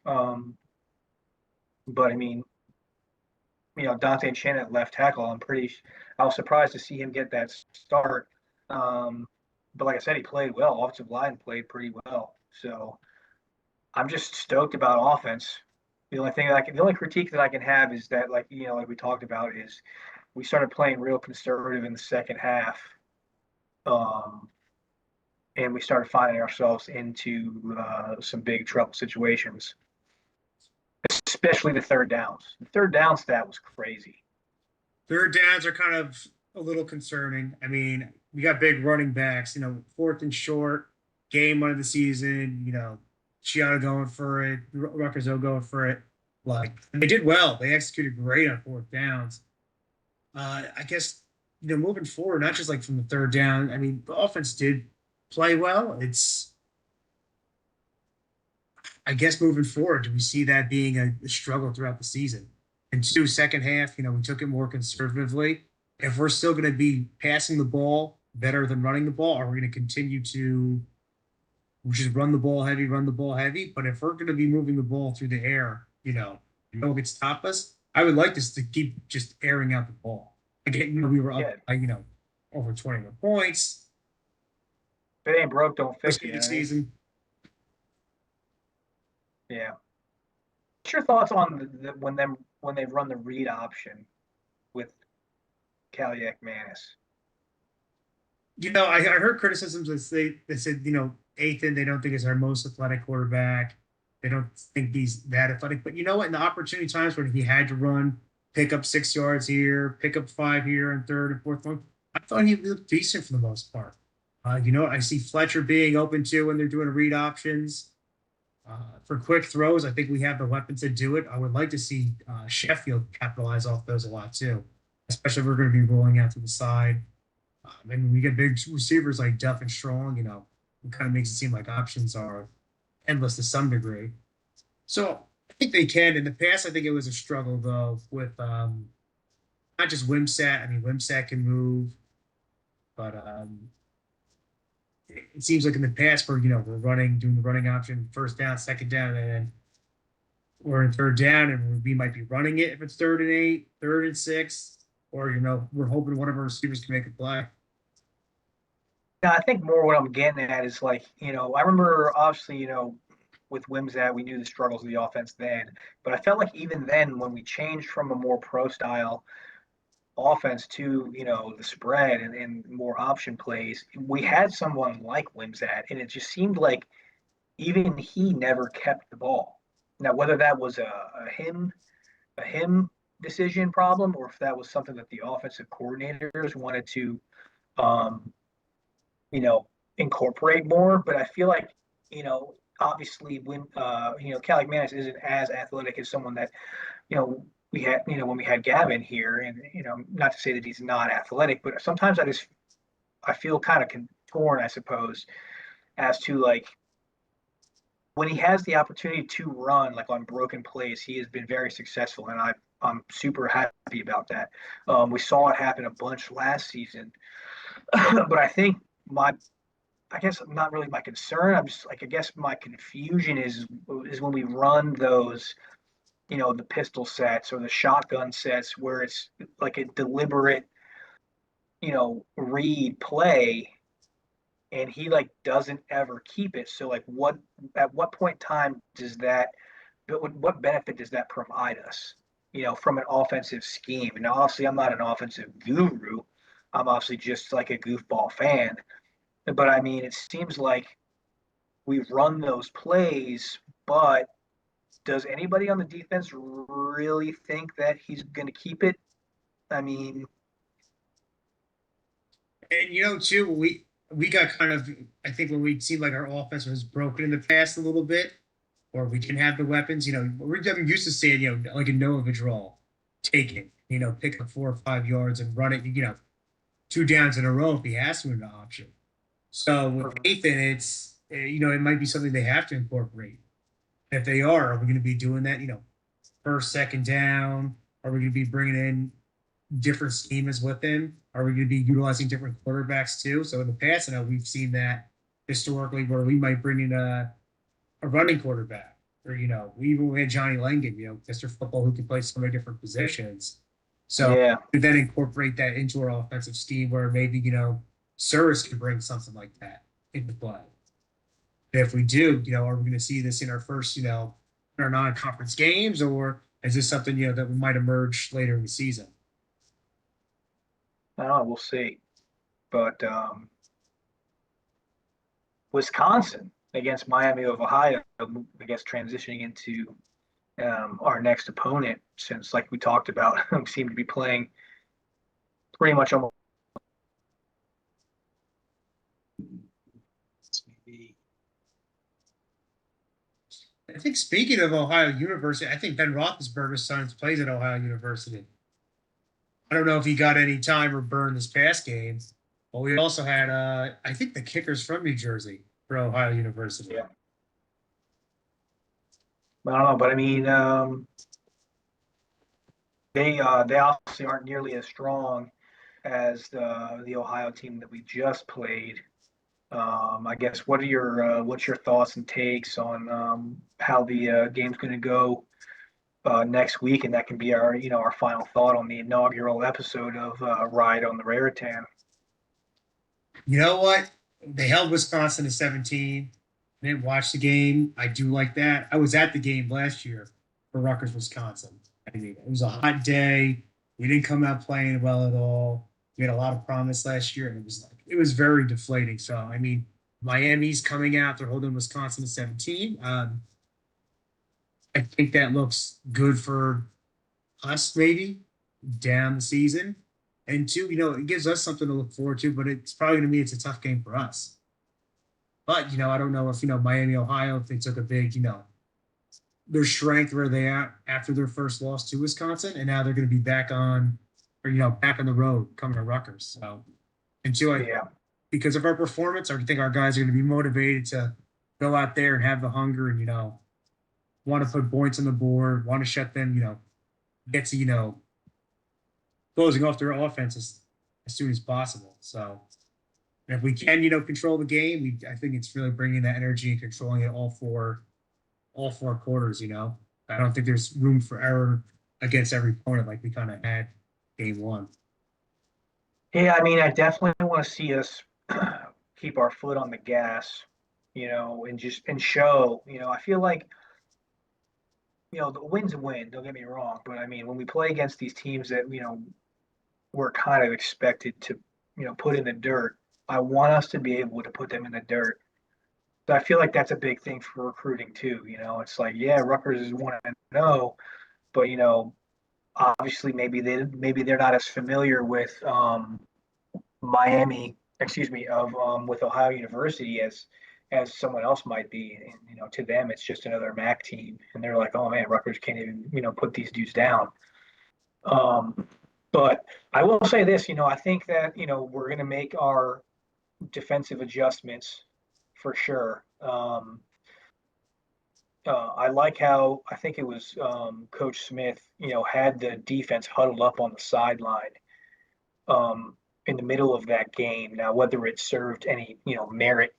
Um, but I mean, Dante Chin at left tackle, I was surprised to see him get that start. Um, but like I said, he played well. Offensive line played pretty well. So I'm just stoked about offense. The only critique that I can have is that, like we talked about, is we started playing real conservative in the second half, um, and we started finding ourselves into some big trouble situations, especially the third downs. The third down stat was crazy. Third downs are kind of a little concerning. I mean, we got big running backs, fourth and short, game one of the season, Chiata going for it, Rutgers going for it. And they did well. They executed great on fourth downs. I guess, moving forward, not just like from the third down, I mean, the offense did play well. I guess moving forward, do we see that being a struggle throughout the season? And two, second half, we took it more conservatively. If we're still going to be passing the ball better than running the ball, are we going to continue to just run the ball heavy? But if we're going to be moving the ball through the air, no one can stop us. I would like this to keep just airing out the ball. Again, we were up Yeah, by, over 21 points. if it ain't broke, don't First fix it. game You of know the what I mean? season. Yeah. What's your thoughts on when they run the read option with Kaliak Manis? I heard criticisms that they said, Ethan, they don't think is our most athletic quarterback. They don't think he's that athletic. But you know what? In the opportunity times when he had to run, pick up 6 yards here, pick up five here, and third and fourth one, I thought he looked decent for the most part. I see Fletcher being open too when they're doing read options. For quick throws, I think we have the weapons to do it. I would like to see Sheffield capitalize off those a lot too, especially if we're going to be rolling out to the side. And we get big receivers like Duff and Strong, it kind of makes it seem like options are endless to some degree. So I think they can. In the past, I think it was a struggle though with not just Wimsat. I mean, Wimsat can move, but it seems like in the past we're doing the running option, first down, second down, and then we're in third down, and we might be running it if it's third and eight, third and six, or we're hoping one of our receivers can make a play. Now, I think more what I'm getting at is I remember obviously, with Wimsat, we knew the struggles of the offense then, but I felt like even then, when we changed from a more pro style offense to, the spread and more option plays, we had someone like Wimsat, and it just seemed like even he never kept the ball. Now, whether that was a him decision problem, or if that was something that the offensive coordinators wanted to, um, you know, incorporate more. But I feel like, obviously when Cali Manis isn't as athletic as someone that, we had, when we had Gavin here, and not to say that he's not athletic, but sometimes I feel kind of torn, I suppose, as to like when he has the opportunity to run like on broken plays, he has been very successful, and I'm super happy about that. We saw it happen a bunch last season, but my I guess not really my concern. I'm just like I guess my confusion is when we run those, the pistol sets or the shotgun sets where it's like a deliberate, read play, and he like doesn't ever keep it. So like at what point in time does that what benefit does that provide us? From an offensive scheme. And obviously I'm not an offensive guru. I'm obviously just like a goofball fan. But I mean, it seems like we run those plays, but does anybody on the defense really think that he's going to keep it? I mean, And too, we got kind of, I think when we seemed like our offense was broken in the past a little bit, or we didn't have the weapons, we're used to seeing, like a Noah draw, taking, pick up 4 or 5 yards and run it, two downs in a row if he has to in the option. So with Nathan, it's it might be something they have to incorporate. If they are we going to be doing that? First, second down? Are we going to be bringing in different schemas with him? Are we going to be utilizing different quarterbacks too? So in the past, we've seen that historically where we might bring in a running quarterback. or we even had Johnny Langan, Mr. Football who can play so many different positions. So Yeah. to then incorporate that into our offensive scheme, where maybe Surus could bring something like that into play. If we do, are we going to see this in our first, in our non-conference games, or is this something that might emerge later in the season? I don't know. We'll see. But Wisconsin against Miami of Ohio, I guess transitioning into our next opponent, since like we talked about, we seem to be playing pretty much almost. I think speaking of Ohio University, I think Ben Roethlisberger's son plays at Ohio University. I don't know if he got any time or burn this past game, but we also had, I think the kicker's from New Jersey for Ohio University. Yeah. I don't know, but I mean, they obviously aren't nearly as strong as the Ohio team that we just played. I guess what's your thoughts and takes on how the game's going to go next week, and that can be our final thought on the inaugural episode of Riot on the Raritan. You know what? They held Wisconsin to 17. I didn't watch the game. I do like that. I was at the game last year for Rutgers, Wisconsin. I mean, it was a hot day. We didn't come out playing well at all. We had a lot of promise last year, and it was very deflating. So I mean, Miami's coming out. They're holding Wisconsin to 17. I think that looks good for us, maybe down the season. And two, it gives us something to look forward to, but it's probably going to be it's a tough game for us. But I don't know if Miami, Ohio, if they took a big, their strength where they at after their first loss to Wisconsin, and now they're going to be back on, or back on the road coming to Rutgers. So, and two, Yeah, because of our performance, I think our guys are going to be motivated to go out there and have the hunger and want to put points on the board, want to shut them, get to closing off their offense as soon as possible. So if we can, control the game, I think it's really bringing that energy and controlling it all four quarters. I don't think there's room for error against every opponent like we kind of had game one. yeah. I mean, I definitely want to see us keep our foot on the gas, and show. I feel like the win's a win. Don't get me wrong, but I mean, when we play against these teams that we're kind of expected to put in the dirt, I want us to be able to put them in the dirt. So I feel like that's a big thing for recruiting too. It's like, yeah, Rutgers is 1-0, but obviously maybe they're not as familiar with Miami, excuse me, of with Ohio University as someone else might be. And to them, it's just another MAC team, and they're like, oh man, Rutgers can't even put these dudes down. Um, but I will say this, I think that we're going to make our defensive adjustments for sure. I like how I think it was Coach Smith, had the defense huddled up on the sideline in the middle of that game. Now, whether it served any merit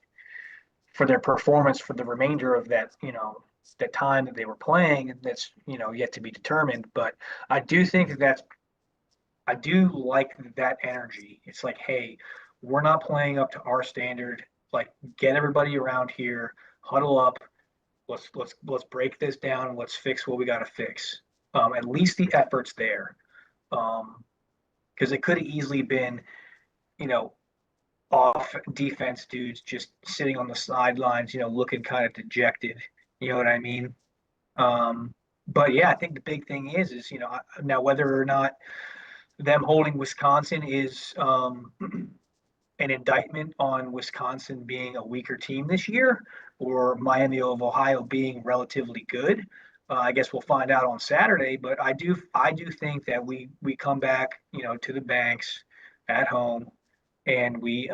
for their performance for the remainder of that the time that they were playing, that's yet to be determined. But I do think I do like that energy. It's like, hey, we're not playing up to our standard. Like, get everybody around here, huddle up. Let's break this down and let's fix what we got to fix. At least the effort's there, because it could have easily been, you know, off defense dudes just sitting on the sidelines, looking kind of dejected. You know what I mean? But yeah, I think the big thing is now whether or not them holding Wisconsin is an indictment on Wisconsin being a weaker team this year, or Miami of Ohio being relatively good. I guess we'll find out on Saturday. But I do think that we come back, to the banks at home, and we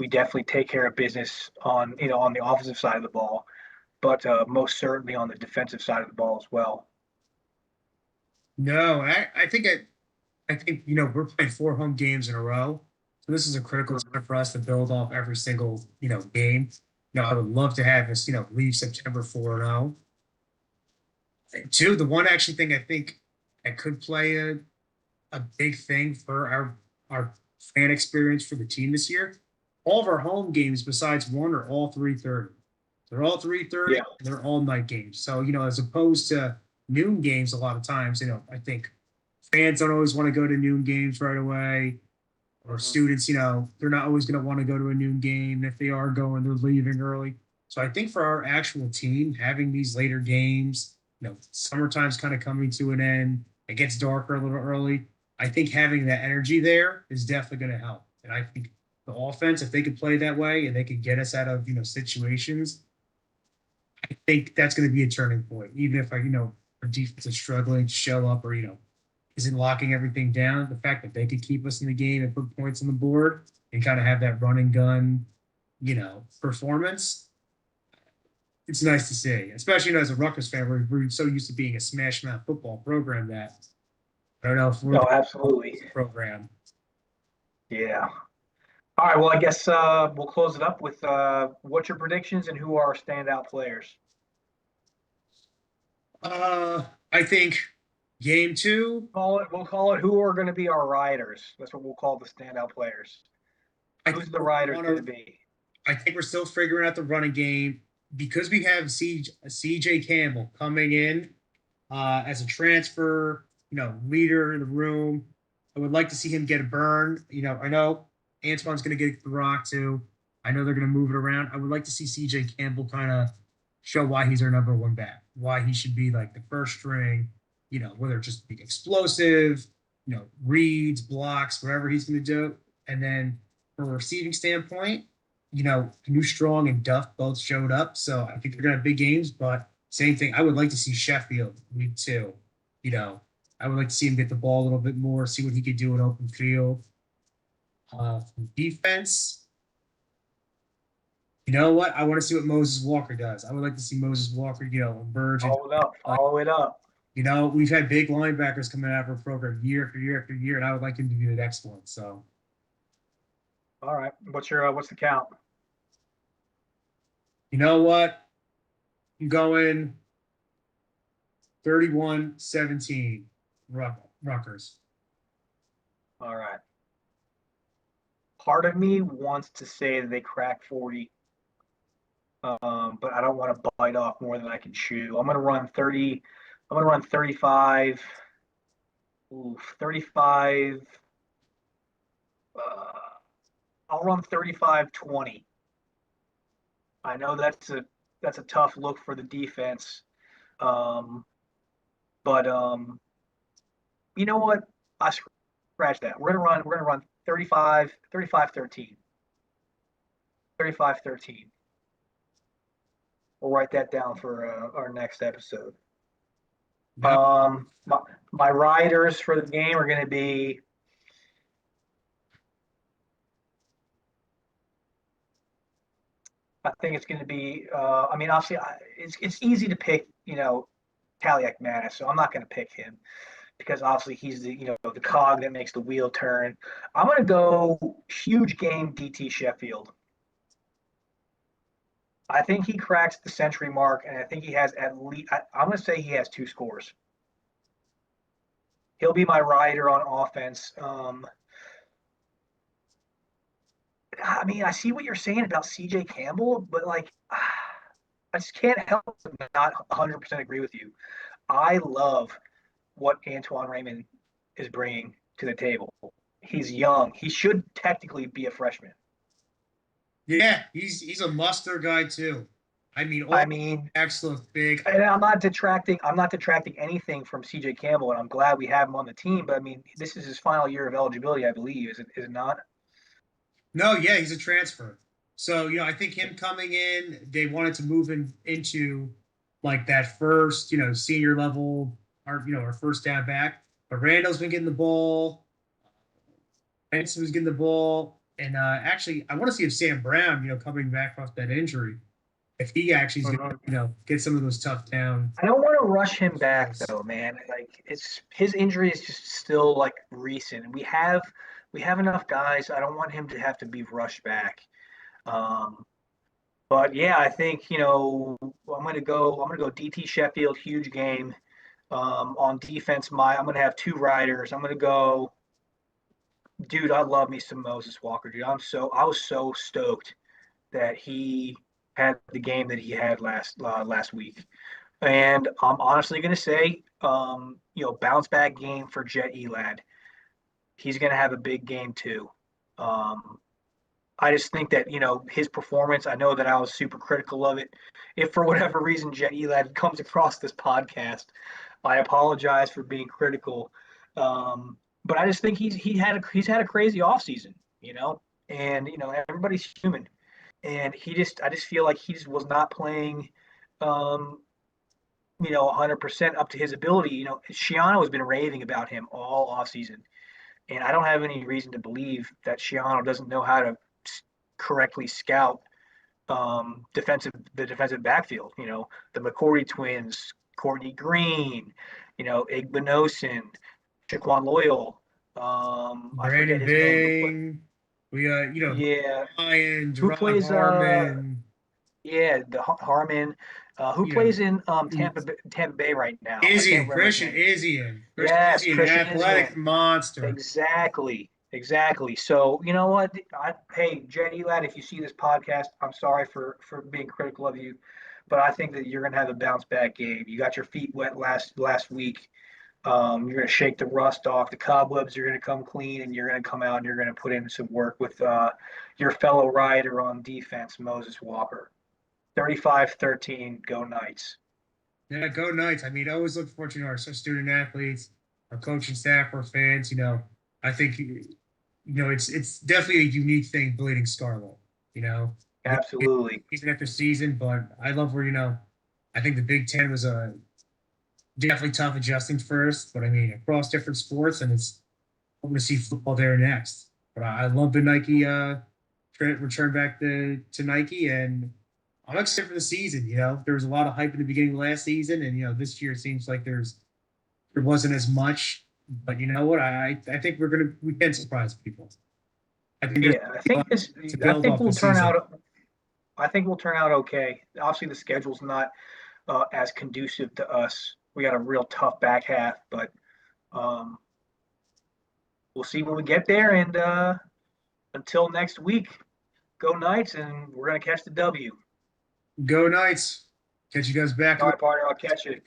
definitely take care of business on the offensive side of the ball, but most certainly on the defensive side of the ball as well. No, I think we're playing 4 home games in a row, so this is a critical time for us to build off every single game. I would love to have us leave September 4-0. Two, the one actually thing I think that could play a big thing for our fan experience for the team this year. All of our home games, besides one, are all 3:30. They're all 3:30. Yeah. They're all night games. So as opposed to noon games, a lot of times, I think fans don't always want to go to noon games right away, or Mhm. students, they're not always going to want to go to a noon game. If they are going, they're leaving early. So I think for our actual team, having these later games, summertime's kind of coming to an end. It gets darker a little early. I think having that energy there is definitely going to help. And I think the offense, if they could play that way and they could get us out of situations, I think that's going to be a turning point. Even if our defense is struggling to show up, or isn't locking everything down, the fact that they could keep us in the game and put points on the board and kind of have that run and gun, performance, it's nice to see. Especially as a Rutgers fan, we're so used to being a smash mouth football program that I don't know if we're No, the absolutely. program. Yeah. All right. Well, I guess we'll close it up with what's your predictions and who are our standout players? Uh, I think game two. We'll call it who are going to be our riders. That's what we'll call the standout players. I Who's think the we're riders going going to to. be? I think we're still figuring out the running game because we have CJ Campbell coming in as a transfer, leader in the room. I would like to see him get a burn. I know Antoine's going to get the rock too. I know they're going to move it around. I would like to see CJ Campbell kind of show why he's our number one back, why he should be like the first string, whether it's just being explosive, reads, blocks, whatever he's going to do. And then from a receiving standpoint, New Strong and Duff both showed up. So I think they're going to have big games, but same thing. I would like to see Sheffield week two. You know, I would like to see him get the ball a little bit more, see what he could do in open field. Defense, you know what? I want to see what Moses Walker does. I would like to see Moses Walker, emerge. And, Follow it up. Follow it up. we've had big linebackers coming out of our program year after year after year, and I would like him to be the next one. So, All right. What's the count? you know what? I'm going 31-17, Rutgers. All right. Part of me wants to say that they crack 40, but I don't want to bite off more than I can chew. I'm going to run 30. I'm going to run 35. Ooh, 35. Uh, I'll run 35-20. I know that's a tough look for the defense. Um, but you know what? I scratch that. We're gonna run 35-13. 35-13. We'll write that down for our next episode. That My riders for the game are going to be. I think it's going to be. I mean, obviously, it's easy to pick. Kaliak Manis, so I'm not going to pick him because obviously he's the cog that makes the wheel turn. I'm going to go huge game DT Sheffield. I think he cracks the century mark, and I think he has at least. I'm going to say he has two scores. He'll be my rider on offense. I mean, I see what you're saying about CJ Campbell, but like, I just can't help but not 100% agree with you. I love what Antoine Raymond is bringing to the table. He's young. He should technically be a freshman. Yeah, he's a muster guy too. I mean, all I mean, backs look big. and I'm not detracting. I'm not detracting anything from CJ Campbell, and I'm glad we have him on the team. But I mean, this is his final year of eligibility, I believe. Is it not? No, yeah, he's a transfer. So, I think him coming in, they wanted to move him into like that first, senior level, our first down back. But Randall's been getting the ball. Benson was getting the ball. And actually, I want to see if Sam Brown, coming back off that injury, if he actually is going to, Mhm. get some of those tough down. I don't want to rush him back though, man. Like it's his injury is just still like recent. We have enough guys. I don't want him to have to be rushed back. Um, But yeah, I think I'm gonna go DT Sheffield, huge game. On defense, I'm gonna have two riders. I'm gonna go, dude. I love me some Moses Walker, dude. I was so stoked that he had the game that he had last week. And I'm honestly going to say, bounce back game for Jet Elad. He's going to have a big game too. Um, I just think that, his performance, I know that I was super critical of it. If for whatever reason Jet Elad comes across this podcast, I apologize for being critical. But I just think he's had a crazy offseason, and everybody's human. And I just feel like he just was not playing um, 100% up to his ability. Shiano has been raving about him all offseason, and I don't have any reason to believe that Shiano doesn't know how to correctly scout the defensive backfield. The McCourty twins, Courtney Green, Igbinosin, Shaquan Loyal. I forget Brandon his name. Bing, we Yeah, Ryan, who Gerard plays Harmon, yeah, the Harmon, who you know, plays in Tampa Bay right now. I can't Izzian, remember his Christian name. Izzian, Yes, Christian athletic Isian. monster. Exactly. Exactly. So you know what? Hey, Jet Elad, if you see this podcast, I'm sorry for being critical of you, but I think that you're gonna have a bounce back game. You got your feet wet last week. You're gonna shake the rust off, the cobwebs are gonna come clean, and you're gonna come out and you're gonna put in some work with your fellow rider on defense, Moses Walker. 35-13, go Knights. Yeah, go Knights. I mean, I always look forward to our student athletes, our coaching staff, our fans. I think it's definitely a unique thing bleeding Scarlet. You know, Absolutely. season after season, but I love where I think the Big Ten was definitely tough adjusting first, but I mean across different sports, and it's I'm going to see football there next. But I love the Nike return back to Nike, and I'm excited for the season. There was a lot of hype in the beginning of last season, and this year it seems like there wasn't as much. But you know what? I think we can surprise people. I think there's Yeah, a lot to I build think off we'll this turn season. out I think we'll turn out okay. Obviously the schedule's not as conducive to us. We got a real tough back half, but um, we'll see when we get there. And until next week, go Knights, and we're gonna catch the W. Go Knights! Catch you guys back. All right, partner, I'll catch you.